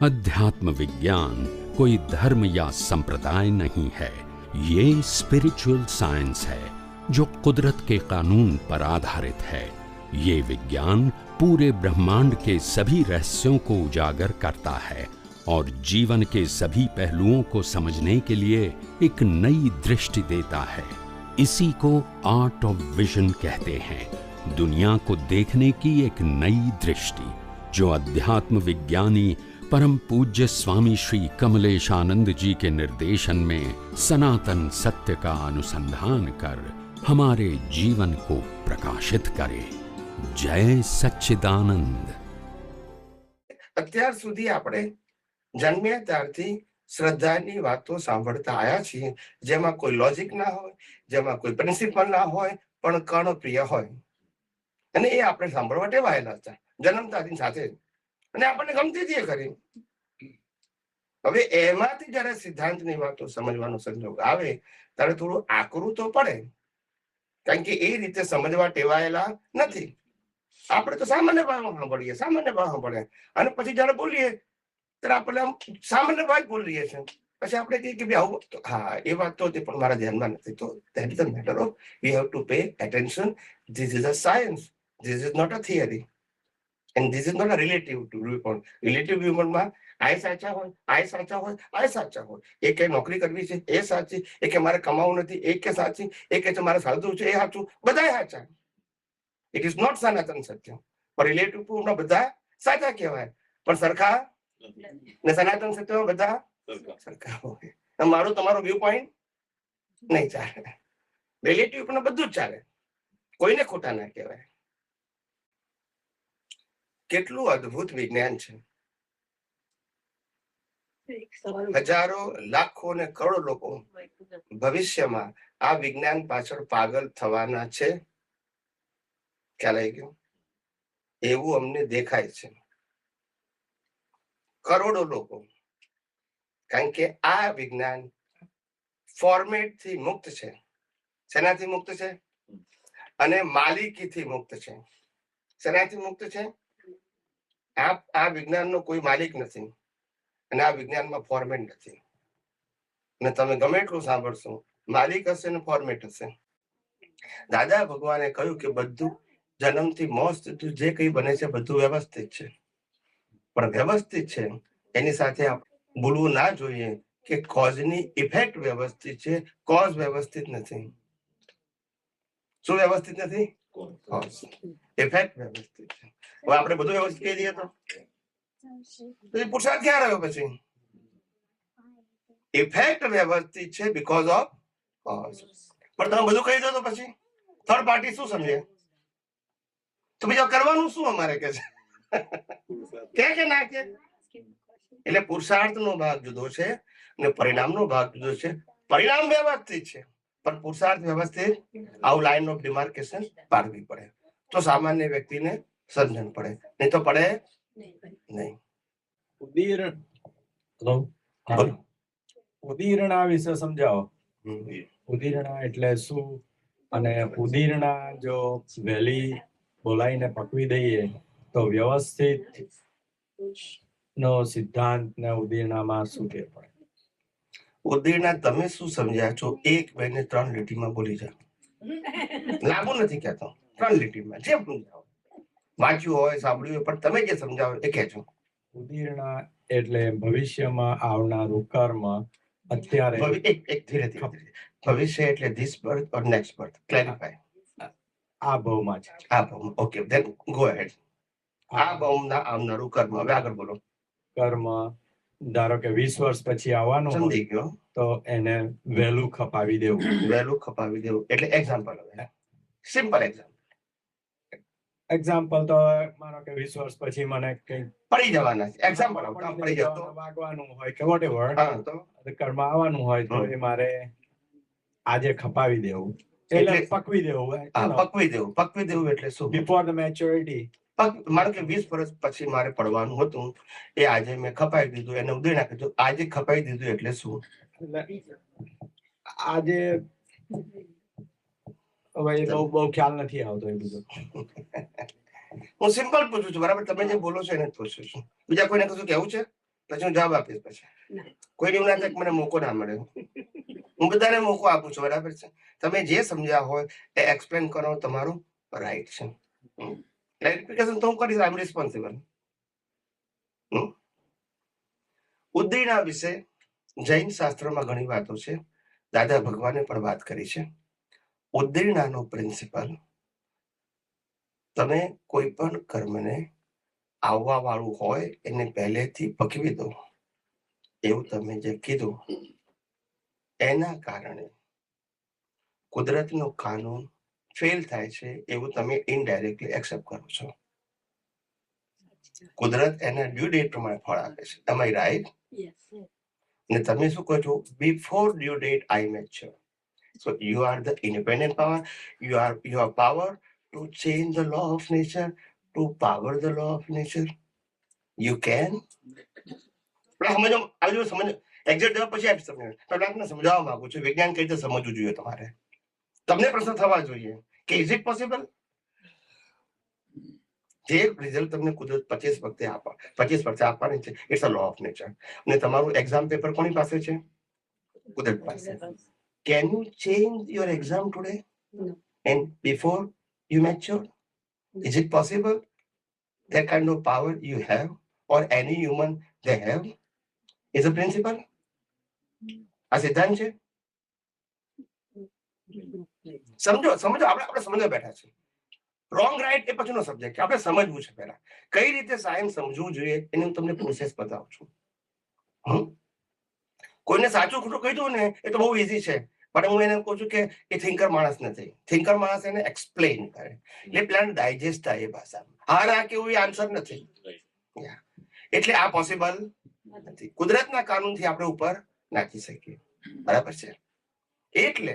अध्यात्म विज्ञान कोई धर्म या संप्रदाय नहीं है, ये स्पिरिचुअल साइंस है जो कुदरत के कानून पर आधारित है। ये विज्ञान पूरे ब्रह्मांड के सभी रहस्यों को उजागर करता है और जीवन के सभी पहलुओं को समझने के लिए एक नई दृष्टि देता है। इसी को आर्ट ऑफ विजन कहते हैं, दुनिया को देखने की एक नई दृष्टि, जो अध्यात्म विज्ञानी परम पूज्य स्वामी श्री कमलेशानंद जी के निर्देशन में सनातन सत्य का अनुसंधान कर हमारे जीवन को प्रकाशित करे। जय सच्चिदानंद। અત્યાર સુધી આપણે જન્મ્યા ત્યારથી શ્રદ્ધાની વાતો સાંભળતા આવ્યા છીએ, જેમાં કોઈ લોજિક ના હોય, જેમાં કોઈ પ્રિન્સિપલ ના હોય, પણ કર્ણપ્રિય હોય, અને એ આપણે સાંભળવા ટેવાયેલા હતા જન્મતાની સાથે, અને આપણને ગમતી હતી એ ખરી. હવે એમાંથી જયારે સિદ્ધાંતની વાતો સમજવાનો સંજોગ આવે ત્યારે થોડું આકરું તો પડે, કારણ કે એ રીતે સમજવા ટેવાયેલા નથી. આપણે તો સામાન્ય ભાવ સાંભળીએ, સામાન્ય ભાવ સાંભળે, અને પછી જયારે બોલીએ ત્યારે આપણે આમ સામાન્ય ભાવ બોલીએ છીએ. પછી આપણે કહીએ કે ભાઈ આવું, હા એ વાત તો પણ મારા ધ્યાનમાં નથી. તો that is a matter of we have to pay attention. This is a science, this is not a theory, and this is not a relative viewpoint. Relative વ્યૂપોઈન્ટમાં આ સાચા હોય, આ સાચા હોય, આ સાચા હોય. એ કે નોકરી કરવી છે એ સાચી, એ કે મારે કમાવું નથી એ કે સાચી, એ કે મારે સાધુ છે એ સાચું, બધા સાચા. ઇટ ઇઝ નોટ સનાતન સત્ય. પણ રિલેટિવ પ્રૂફમાં બધા સાચા કહેવાય, પણ સરખા ને સનાતન સત્યમાં બધા સરખા હોય. મારું તમારો વ્યૂ પોઈન્ટ નહીં ચાલે. રિલેટિવ પણ બધું જ ચાલે, કોઈને ખોટા ના કહેવાય. કેટલું અદ્ભુત વિજ્ઞાન છે. હજારો, લાખો ને કરોડો લોકો ભવિષ્યમાં આ વિજ્ઞાન પાછળ પાગલ થવાના છે. ખ્યાલ આવી ગયો? એવું અમને દેખાય છે. કરોડો લોકો, કારણ કે આ વિજ્ઞાન ફોર્મેટ થી મુક્ત છે. શેનાથી મુક્ત છે? અને માલિકીથી મુક્ત છે. શેનાથી મુક્ત છે? આ વિજ્ઞાનનો કોઈ માલિક નથી, અને આ વિજ્ઞાનમાં ફોર્મેટ નથી. અને તમે ગમે એટલું સાંભળશો, માલિક હશે ને ફોર્મેટ હશે. દાદા ભગવાને કહ્યું કે બધું જન્મથી મોત સુધી જે કંઈ બને છે બધું વ્યવસ્થિત છે, પણ વ્યવસ્થિત છે એની સાથે બોલવું ના જોઈએ કે કોઝની ઇફેક્ટ વ્યવસ્થિત છે, કોઝ વ્યવસ્થિત નથી. શું વ્યવસ્થિત નથી? કોઝ. ઇફેક્ટ વ્યવસ્થિત છે. હવે આપણે બધું વ્યવસ્થિત કહી દઈએ તો પુરુષાર્થ ક્યાં રહ્યો? પછી ઇફેક્ટ વ્યવસ્થિત છે બીકોઝ ઓફ કોઝ. પણ તમે બધું કહી દો તો પછી થર્ડ પાર્ટી શું સમજે? તો બીજા કરવાનું શું અમારે કે છે કે ના કે? એટલે પુરુષાર્થનો ભાગ જુદો છે અને પરિણામનો ભાગ જુદો છે. પરિણામ વ્યવસ્થિત છે, પણ પુરુષાર્થ વ્યવસ્થિત. આવું લાઈન ઓફ ડિમાર્કેશન પાડવી પડે તો સામાન્ય વ્યક્તિને સમજણ પડે, નહીં તો પડે નહીં. ઉદીરણા વિશે સમજાવો. ઉદીરણા એટલે શું, અને ઉદીરણા જો વહેલી બોલાઈને પકવી દઈએ તો વ્યવસ્થિત નો સિદ્ધાંત ને ઉદીરણામાં શું ફેર પડે? ઉદીરણા તમે શું સમજ્યા છો? 1, 2 ને 3 લીટીમાં બોલી જાઓ. લાંબુ નથી કહેતો, 3 લીટીમાં જે સમજાવો, વાંચ્યું હોય, સાંભળ્યું હોય, પણ તમે જે સમજાવો એ કહેજો. ઉદીરણા એટલે ભવિષ્યમાં આવનારું કર્મ અત્યારે. ધીરે ધીરે. ભવિષ્ય એટલે this birth or next birth. Clarify. આ ભાવમાં છે. આ ભાવ. Okay, then go ahead. આ ભાવના આવનારું કર્મ. હવે આગળ બોલો. કર્મ ધારો કે 20 વર્ષ પછી આવવાનું સમજી ગયો, તો એને વહેલું ખપાવી દેવું. વહેલું ખપાવી દેવું એટલે એક્ઝામ્પલ. હવે સિમ્પલ એક્ઝામ્પલ તો માનો કે 20 વર્ષ પછી મને કઈ પડી જવાના છે. એક્ઝામ્પલ પડી જતો વાગવાનું હોય કે વોટેવર, તો કર્મ આવવાનું હોય તો એ મારે આજે ખપાવી દેવું, એટલે પકવી દેવું. પકવી દેવું. પકવી દેવું એટલે શું? Before the maturity. માનો કે 20 વર્ષ પછી મારે પડવાનું હતું, એ આજે મેં ખપાવી દીધું, એને ઉદય નાખી દીધું. આજે ખપાવી દીધું એટલે શું? આજે હવે બહુ ખ્યાલ નથી આવતો એ બધું. હું સિમ્પલ પૂછું છું, બરાબર? તમે જે બોલો છો એને જ પૂછું છું. બીજા કોઈને કશું કેવું છે? પછી હું જવાબ આપીશ. પછી કોઈને એવું ના થાય કે મને મોકો ના મળે. હું બધાને મોકો આપું છું, બરાબર છે. તમે જે સમજ્યા હોય એ એક્સપ્લેન કરો, તમારું રાઈટ છે. ક્લેરિફિકેશન તો હું કરીશ, આઈ એમ રિસ્પોન્સિબલ. ઉદ્દીના વિશે જૈન શાસ્ત્રમાં ઘણી વાતો છે. દાદા ભગવાને પણ વાત કરી છે. ઉદ્દીનાનો પ્રિન્સિપલ, તમે કોઈ પણ કર્મને આવવા વાળું હોય એને પહેલેથી પકવી દો, એવું તમે જે કીધું એના કારણે કુદરતનું કાનૂન ફેલ થાય છે એવું તમે ઇનડાયરેક્ટલી એક્સેપ્ટ કરો છો. કુદરત એના ડ્યુ ડેટ પ્રમાણે ફળ આપે છે. Am I right? અને તમે શું કહો છો? Before due date I mature. So you are the independent power. You have power to change the law of nature, to power the law of nature. You can. સમજો, આવજો સમજો. Exact જવાબ પછી આપી તમને. પણ આપને સમજાવવા માંગુ છું, વિજ્ઞાન કઈ રીતે સમજવું જોઈએ તમારે. તમને પ્રશ્ન થવા જોઈએ કે ઇઝ ઇટ પોસિબલ? જે રિઝલ્ટ તમને કુદરત 25 વખતે આપવાની છે, it's a law of nature. અને તમારું એક્ઝામ પેપર કોની પાસે છે? કુદરત પાસે. Can you change your exam today? No. And before you mature? No. Is it possible? That kind of power you have, or any human they have, is a principle? આ સિદ્ધાંત છે. સમજો આપણે સમજવા બેઠા છે. રોંગ રાઈટ એ પછીનો subject છે. આપણે સમજવું છે પહેલા કઈ રીતે સાયન્સ સમજવું જોઈએ એની હું તમને પ્રોસેસ બતાવું છું. કોઈને સાચું ખોટું કહ્યું ને એ તો બહુ ઈઝી છે, પણ હું એને કહું છું કે એ થિંકર માણસ નથી. થિંકર માણસ એને એક્સપ્લેન કરે, એટલે પ્લાન ડાયજેસ્ટ થાય એ ભાષામાં. હા ના કેવું આન્સર નથી. એટલે આ પોસિબલ નથી. કુદરતના કાનૂનથી આપણે ઉપર નાખી શકીએ, બરાબર છે. એટલે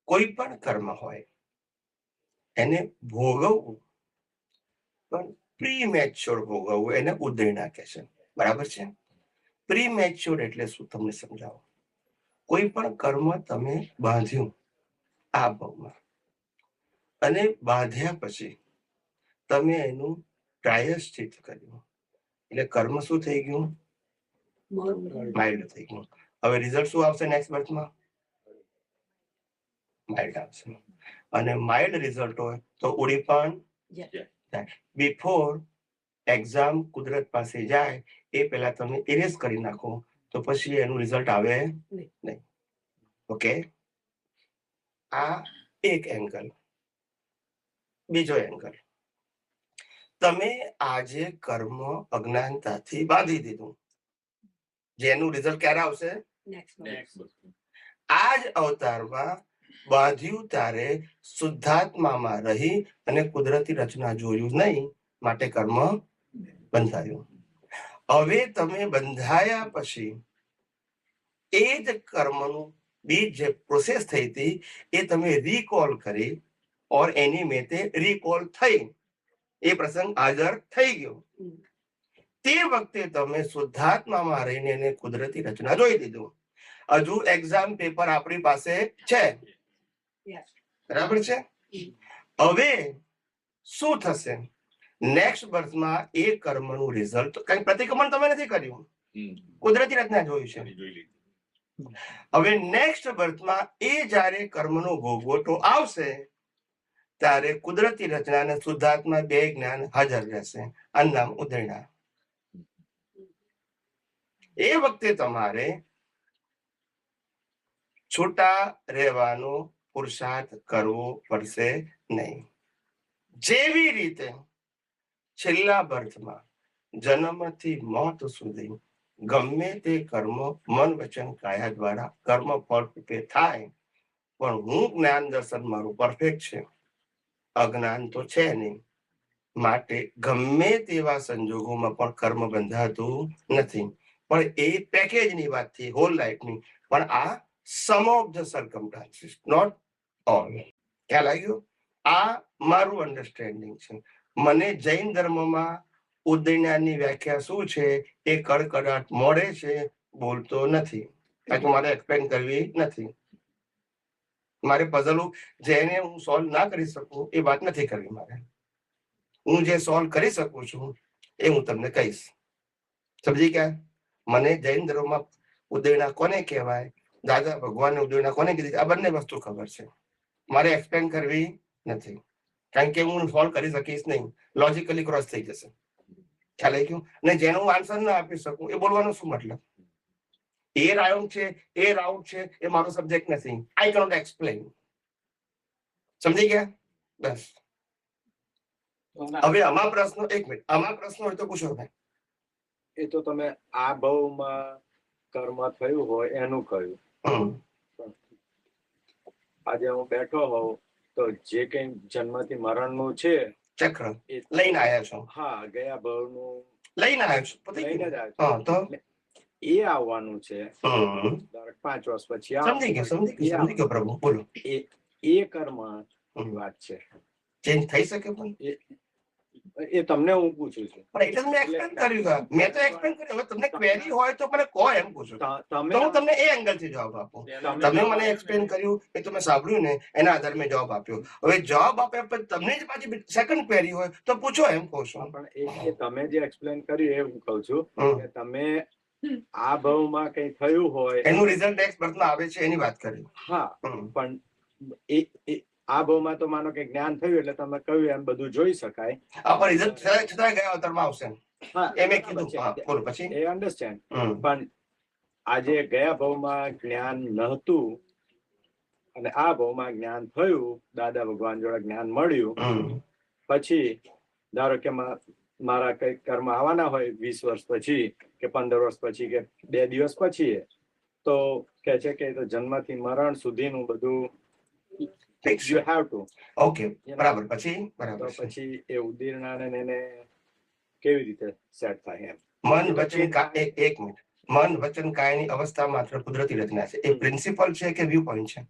કોઈ પણ કર્મ હોય એને ભોગવવું, પણ પ્રીમેચ્યોર ભોગવવું એને ઉદ્દીના કહે છે, બરાબર છે. પ્રીમેચ્યોર એટલે શું તમને સમજાવો. કોઈ પણ કર્મ તમે બાંધ્યું આ ભાવમાં, અને બાંધ્યા પછી તમે એનું પ્રાયશ્ચિત કર્યું, એટલે કર્મ શું થઈ ગયું? માઇલ્ડ થઈ ગયું. હવે રિઝલ્ટ શું આવશે નેક્સ્ટ બર્થમાં? માઇલ્ડ આવશે. અને માઇલ્ડ રિઝલ્ટ હોય તો ઉડી પણ જાય. બિફોર એક્ઝામ કુદરત પાસે જાય એ પહેલા તમે ઇરેઝ કરી નાખો તો પછી એનું રિઝલ્ટ આવે નહીં. ઓકે, આ એક એંગલ. બીજો એંગલ, તમે આજે કર્મ અજ્ઞાનતાથી બાંધી દીધું, જેનું રિઝલ્ટ ક્યારે આવશે? આ જ અવતારમાં બાંધ્યું ત્યારે શુદ્ધાત્મામાં રહી અને કુદરતી રચના જોયું નહીં, માટે કર્મ બંધાયું. હવે તમે બંધાયા પછી એ જ કર્મનું બીજ જે પ્રોસેસ થઈ હતી એ તમે રીકોલ કરી, ઓર એની મેતે રીકોલ થઈ, એ પ્રસંગ હાજર થઈ ગયો. તે વખતે તમે શુદ્ધાત્મામાં રહીને એને કુદરતી રચના જોઈ દીધું. હજુ એક્ઝામ પેપર આપણી પાસે છે, બરાબર છે. હવે શું થશે? નેક્સ્ટ બર્થમાં એ કર્મનું રિઝલ્ટ, કઈ પ્રતિક્રમણ તમે નથી કર્યું, કુદરતી રચના જોયું છે. હવે નેક્સ્ટ બર્થમાં એ જ્યારે કર્મનો ભોગવટો આવશે ત્યારે કુદરતી રચના અને શુદ્ધાત્મા બે જ્ઞાન હાજર રહેશે. આ નામ ઉદ્દીના. એ વખતે તમારે છૂટા રહેવાનો પુરુષાર્થ કરવો પડશે નહીં. જેવી રીતે છેલ્લા બર્થમાં જન્મથી મોત સુધી ગમે તે કર્મ મન વચન કાયા દ્વારા કર્મ ફળ રૂપે થાય, પણ હું જ્ઞાન દર્શન મારું પરફેક્ટ છે, અજ્ઞાન તો છે નહીં, માટે ગમે તેવા સંજોગોમાં પણ કર્મ બંધાતું નથી. પણ એ પેકેજની વાત થઈ, હોલ લાઈફની. પણ આ sum of the circumstances, not all. ખ્યાલ આવ્યો? આ મારું અન્ડરસ્ટેન્ડિંગ છે. મને જૈન ધર્મમાં ઉદ્દીનાની વ્યાખ્યા શું છે એ કડકડાટ મોડે છે, બોલતો નથી, કારણ કે મારે એક્સપ્લેન કરવી નથી. મારે પઝલો જેને હું સોલ્વ ના કરી શકું એ વાત નથી કરવી મારે. હું જે સોલ્વ કરી શકું છું એ હું તમને કહીશ. સમજી ગયા? મને જૈન ધર્મમાં ઉદયના કોને કહેવાય, દાદા ભગવાને ઉદયના કોને કીધી, આ બંને વસ્તુ ખબર છે. મારે એક્સપ્લેન કરવી નથી, કારણ કે હું સોલ્વ કરી શકીશ નહીં, લોજિકલી ક્રોસ થઈ જશે. ખ્યાલ આવી ગયું? અને જેનો હું આન્સર ના આપી શકું એ બોલવાનો શું મતલબ? એ રાઉન્ડ છે, એ રાઉન્ડ છે, એ મારો સબ્જેક્ટ નથી. આઈ કેનોટ એક્સપ્લેન. સમજી ગયા? બસ. હવે આમાં પ્રશ્ન, એક મિનિટ, આમાં પ્રશ્ન હોય તો પૂછો ભાઈ. એ તો તમે આ ભાવમાં કર્મ થયું હોય એનું કહ્યું. આજે હું બેઠો હોઉં તો જે કઈ જન્મથી મરણનું છે ચક્ર લઈને આવ્યા છો. હા, ગયા ભાવનું લઈને આવ્યો છો. લઈને જ આવ્યો. હા, તો એ આવવાનું છે 5 વર્ષ પછી. સમજી ગયો પ્રભુ, બોલો. એ કર્મ વાત છે. ચેન્જ થઈ શકે પણ એ તમને હું પૂછું છું. પણ એટલે મેં એક્સપ્લેન કર્યું. મેં તો એક્સપ્લેન કર્યું. હવે તમને ક્વેરી હોય તો મને કહો, એમ પૂછું. તો હું તમને એ એંગલ થી જવાબ આપું. તમે મને એક્સપ્લેન કર્યું, એ તમે સાંભળ્યું ને, એના આધારે મેં જવાબ આપ્યો. હવે જવાબ આપ્યા પછી તમને જ પાછી સેકન્ડ ક્વેરી હોય તો પૂછો, એમ કહું છું. પણ એ તમે જે એક્સપ્લેન કર્યું એ હું કહું છું કે તમે આ ભાવમાં કઈ થયું હોય એનું રિઝલ્ટ નેક્સ્ટ બર્થમાં આવે છે એની વાત કરી. હા, પણ આ ભાવમાં તો માનો કે જ્ઞાન થયું એટલે તમે કહ્યું એમ બધું જોઈ શકાય. પણ રિઝલ્ટ છતાં ગયા અવતારમાં આવશે. હા, એ મેં કીધું. બોલો પછી. એ અન્ડરસ્ટેન્ડ. પણ આજે ગયા ભાવમાં જ્ઞાન નહોતું અને આ ભાવમાં જ્ઞાન થયું, દાદા ભગવાન જોડે જ્ઞાન મળ્યું, પછી ધારો કે મારા કઈ કર્મ આવવાના હોય 20 વર્ષ પછી કે 15 વર્ષ પછી કે 2 દિવસ પછી, તો કે છે કે જન્મથી મરણ સુધીનું બધું you have to. ઓકે, બરાબર. પછી એ ઉદીર્ણાને એને કેવી રીતે સેટ થાય એમ? મન વચન કાય, એક મિનિટ, મન વચન કાયની અવસ્થા માત્ર કુદરતી રચના છે. એ પ્રિન્સિપલ છે કે વ્યૂ પોઈન્ટ છે?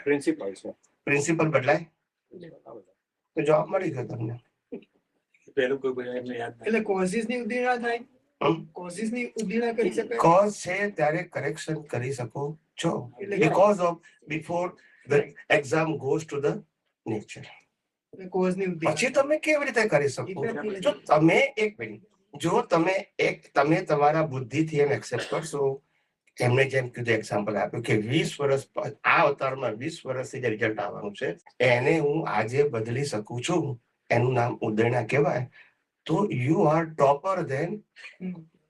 પ્રિન્સિપલ છે. પ્રિન્સિપલ બદલાય તો જવાબ મળી ગયો તમને. પેલું કોઈ એમને યાદ એટલે કોઝિસ ની ઉદ્દીર્ણા થાય, કોઝિસ ની ઉદ્દીર્ણા કરી શકાય. કોઝ છે ત્યારે કરેક્શન કરી શકો છો. Because of before the exam goes to the nature. Cause ની ઉદ્દીર્ણા પછી તમે કેવી રીતે કરી શકો? જો તમે એક મિનિટ, જો તમે તમારા બુદ્ધિથી એમ એક્સેપ્ટ કરશો, એમને જેમ કીધું એક્ઝામ્પલ આપ્યું કે 20 વર્ષ આ અવતારમાં 20 વર્ષથી જે રિઝલ્ટ આવવાનું છે એને હું આજે બદલી શકું છું, એનું નામ ઉદયના કહેવાય. તો you are topper than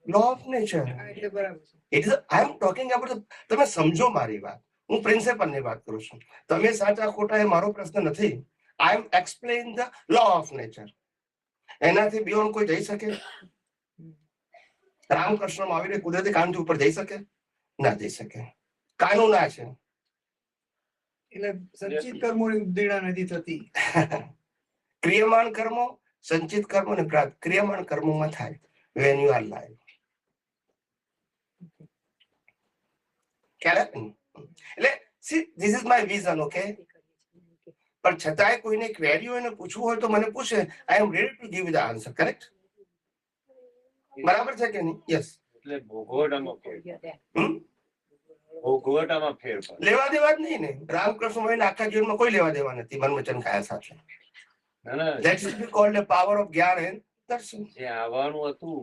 law of nature. એટલે બરાબર છે. It is I am talking about. તમે સમજો મારી વાત. હું પ્રિન્સિપલની વાત કરું છું. તમે સાચા ખોટા એ મારો પ્રશ્ન નથી. I am explain the law of nature. એનાથી બિયોન્ડ કોઈ જઈ શકે? રામકૃષ્ણમાં આવીને કુદરતી કાનૂન ઉપર જઈ શકે? ના જઈ શકે. કાનૂન આ છે. એટલે સંચિત કર્મોની ઉદ્દીર્ણા નથી થતી. ક્રિયમાણ કર્મો, સંચિત કર્મો ને પ્રાપ્ત ક્રિયમાણ કર્મોમાં થાય when you are alive. એટલે see, this is my vision, okay? પણ છતાંય કોઈને ક્વેરી હોય ને પૂછવું હોય તો મને પૂછે. I am ready to give you the answer, correct? બરાબર છે કે નહીં? યસ. એટલે ભોગવટામાં ફેરફાર લેવા દેવા જ નહીં ને. રામકૃષ્ણ હોય આખા જીવનમાં કોઈ લેવા દેવા નથી મન વચન કાયા સાથે. That should be called a power of જ્ઞાન and દર્શન. જે આવવાનું હતું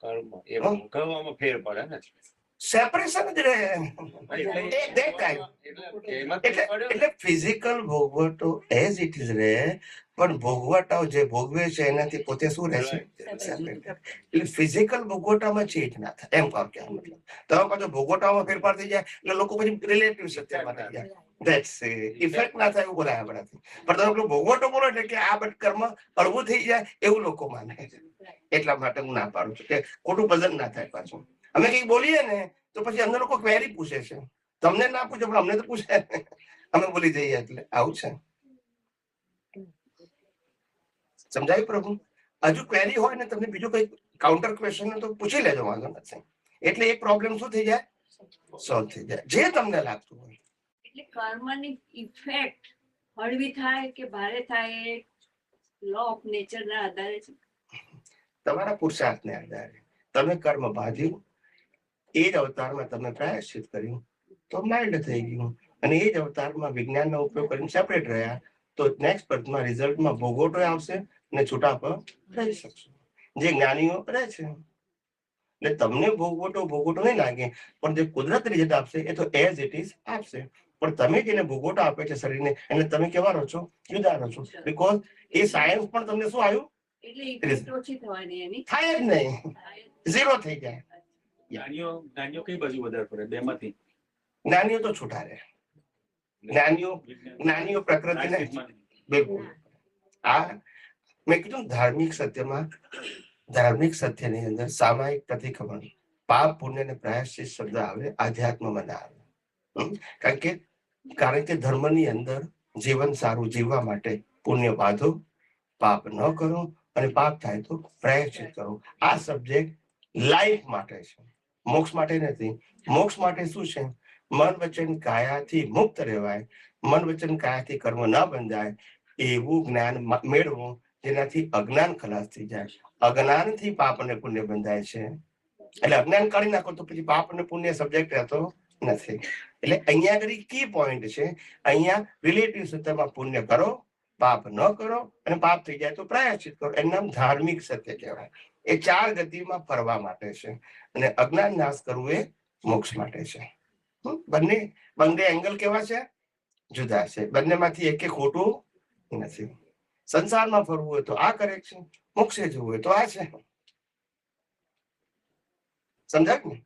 કર્મ એ ભોગવવામાં ફેર પડે ને. સેપરેશન જ રહે that time. એટલે ફિઝિકલ ભોગવટો એઝ ઇટ ઇઝ રહે, પણ ભોગવટાઓ જે ભોગવે છે એનાથી પોતે શું રહેશે? એટલે ફિઝિકલ ભોગવટામાં ચેન્જ ના થાય એમ કહો કે મતલબ. તમે પાછો ભોગવટામાં ફેરફાર થઈ જાય એટલે લોકો પછી રિલેટિવ સત્યમાં થઈ જાય. That's ઇફેક્ટ ના થાય એવું બોલાય આપણાથી. પણ તમે પેલું ભોગવટો બોલો એટલે કે આ બટ કર્મ હળવું થઈ જાય એવું લોકો માને છે. એટલા માટે હું ના પાડું છું કે ખોટું વજન ના થાય પાછું. અમે કઈ બોલીએ ને તો પછી અંદર લોકો ક્વેરી પૂછે છે. તમને ના પૂછે પણ અમને તો પૂછે. અમે બોલી જઈએ એટલે આવું છે. સમજાયું પ્રભુ? હજુ ક્વેરી હોય ને તમને બીજું કઈ કાઉન્ટર ક્વેશ્ચન તો પૂછી લેજો, વાંધો નથી. એટલે એ પ્રોબ્લેમ શું થઈ જાય? સોલ્વ થઈ જાય, જે તમને લાગતું હોય. એટલે કર્મની ઇફેક્ટ હળવી થાય કે ભારે થાય લો ઓફ નેચર ના આધારે છે. તમારા પુરુષાર્થને આધારે તમે કર્મ બાંધ્યું, એ જ અવતારમાં તમે પ્રાયશ્ચિત કર્યું તો માઇલ્ડ થઈ ગયું, અને એ જ અવતારમાં વિજ્ઞાનનો ઉપયોગ કરીને સેપરેટ રહ્યા તો નેક્સ્ટ બર્થમાં રિઝલ્ટમાં ભોગવટો આવશે ને છૂટા પર રહી શકશો. જે જ્ઞાનીઓ કરે છે. એટલે તમને ભોગવટો નહીં લાગે, પણ જે કુદરત રિઝલ્ટ આપશે એ તો એઝ ઇટ ઇઝ આપશે. પણ તમે જેને ભોગવટો આપે છે શરીરને, એને તમે કેવા રહો છો? જુદા રહો છો. બીકોઝ એ સાયન્સ પણ તમને શું આવ્યું? એટલે ઇફેક્ટ ઓછી થવાની એની થાય જ નહીં, ઝીરો થઈ જાય. જ્ઞાનીઓ કઈ બાજુ વધારે પડે બેમાંથી? જ્ઞાનીઓ તો છૂટા રહે. જ્ઞાનીઓ પ્રકૃતિને બિલકુલ. આ મેં કીધું ધાર્મિક સત્યમાં, ધાર્મિક સત્યની અંદર સામાયિક પ્રતિક્રમણ, પાપ પુણ્ય અને પ્રાયશ્ચિત શબ્દ આવે, આધ્યાત્મમાં ના આવે. કારણ કે ધર્મની અંદર જીવન સારું જીવવા માટે પુણ્ય બાંધો, પાપ ન કરો, અને પાપ થાય તો પ્રાયશ્ચિત કરો. આ સબ્જેક્ટ લાઈફ માટે છે, મોક્ષ માટે નથી. મોક્ષ માટે શું છે? મન વચન કાયાથી મુક્ત રહેવાય, મન વચન કાયાથી કર્મ ન બંધાય, એવું જ્ઞાન મેળવું જેનાથી અજ્ઞાન ખલાસ થઈ જાય. અજ્ઞાનથી પાપ અને પુણ્ય બંધાય છે. એટલે અજ્ઞાન કાઢી નાખો તો પછી પાપ અને પુણ્ય સબ્જેક્ટ રહેતો નથી. એટલે અહીંયા આગળ કી પોઈન્ટ છે, અહીંયા રિલેટિવ સત્યમાં પુણ્ય કરો, પાપ ન કરો, અને પાપ થઈ જાય તો પ્રાયશ્ચિત કરો. એનું નામ ધાર્મિક સત્ય કહેવાય. એ 4 ગતિમાં ફરવા માટે છે, અને અજ્ઞાન નાશ કરવું એ મોક્ષ માટે છે. બંને એંગલ કેવા છે? જુદા છે. બંનેમાંથી એક ખોટું નથી. સંસારમાં ફરવું હોય તો આ કરેક્ટ છે, મોક્ષે જવું હોય તો આ છે. સમજાય ને?